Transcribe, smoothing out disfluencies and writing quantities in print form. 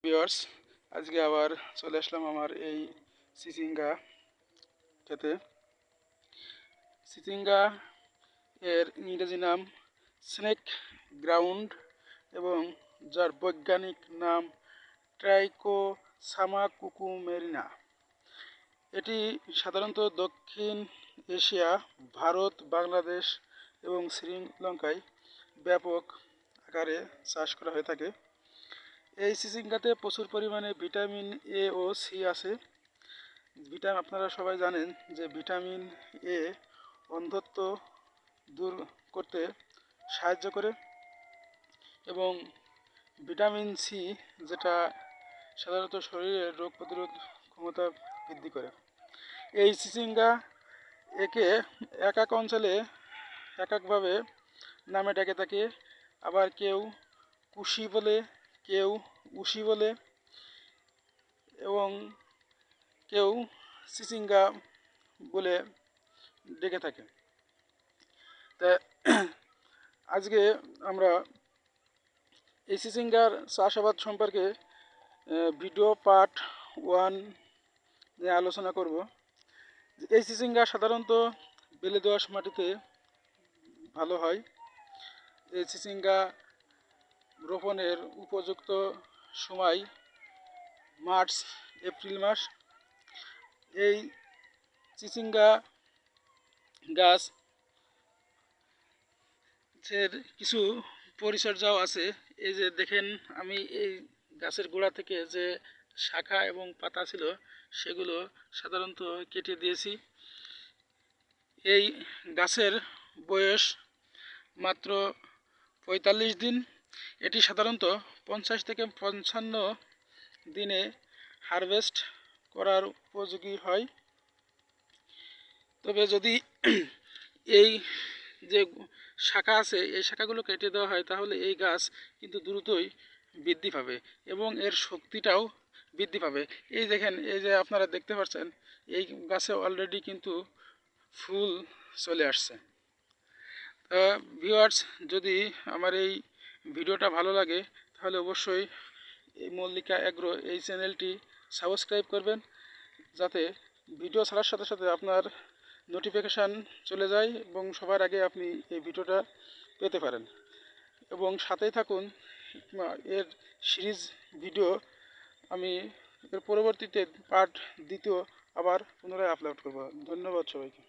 Viewers, আজকে আবার চলে আসলাম আমার এই চিচিঙ্গা খেতে। চিচিঙ্গা এর ইংরেজি নাম স্নেক গ্রাউন্ড এবং যার বৈজ্ঞানিক নাম ট্রাইকোসামা কুকুমেরিনা। এটি সাধারণত দক্ষিণ এশিয়া, ভারত, বাংলাদেশ এবং শ্রীলঙ্কায় ব্যাপক আকারে চাষ করা হয়ে থাকে। এই চিচিঙ্গাতে প্রচুর পরিমাণে ভিটামিন এ ও সি আছে। আপনারা সবাই জানেন যে ভিটামিন এ অন্ধত্ব দূর করতে সাহায্য করে এবং ভিটামিন সি যেটা সাধারণত শরীরের রোগ প্রতিরোধ ক্ষমতা বৃদ্ধি করে। এই চিচিঙ্গা একে এক এক অঞ্চলে এক একভাবে নামে ডেকে থাকে। আবার কেউ কুশি বলে, কেউ উশি বলে এবং কেউ চিচিঙ্গা বলে ডেকে থাকে। তা আজকে আমরা এই চিচিঙ্গার চাষাবাদ সম্পর্কে ভিডিও পার্ট 1 নিয়ে আলোচনা করব। এই চিচিঙ্গা সাধারণত বেলে দোআঁশ মাটিতে ভালো হয়। এই চিচিঙ্গা রোপণের উপযুক্ত সময় মার্চ এপ্রিল মাস। এই চিচিঙ্গা গাছের কিছু পরিচর্যাও আছে। এই যে দেখেন, আমি এই গাছের গোড়া থেকে যে শাখা এবং পাতা ছিল সেগুলো সাধারণত কেটে দিয়েছি। এই গাছের বয়স মাত্র ৪৫ দিন। এটি সাধারণত ৫০ থেকে ৫৫ দিনে হারভেস্ট করার উপযোগী হয়। তবে যদি এই যে শাখা আছে এই শাখাগুলো কেটে দেওয়া হয় তাহলে এই গাছ কিন্তু দ্রুতই বৃদ্ধি পাবে এবং এর শক্তিটাও বৃদ্ধি পাবে। এই দেখেন, এই যে আপনারা দেখতে পাচ্ছেন এই গাছে অলরেডি কিন্তু ফুল চলে আসছে। ভিউয়ার্স, যদি আমার এই ভিডিওটা ভালো লাগে তাহলে অবশ্যই এই মল্লিকা অ্যাগ্রো এই চ্যানেলটি সাবস্ক্রাইব করবেন, যাতে ভিডিও ছাড়ার সাথে সাথে আপনার নোটিফিকেশান চলে যায় এবং সবার আগে আপনি এই ভিডিওটা পেতে পারেন। এবং সাথেই থাকুন, এর সিরিজ ভিডিও আমি এর পরবর্তীতে পার্ট 2 আবার পুনরায় আপলোড করব। ধন্যবাদ সবাইকে।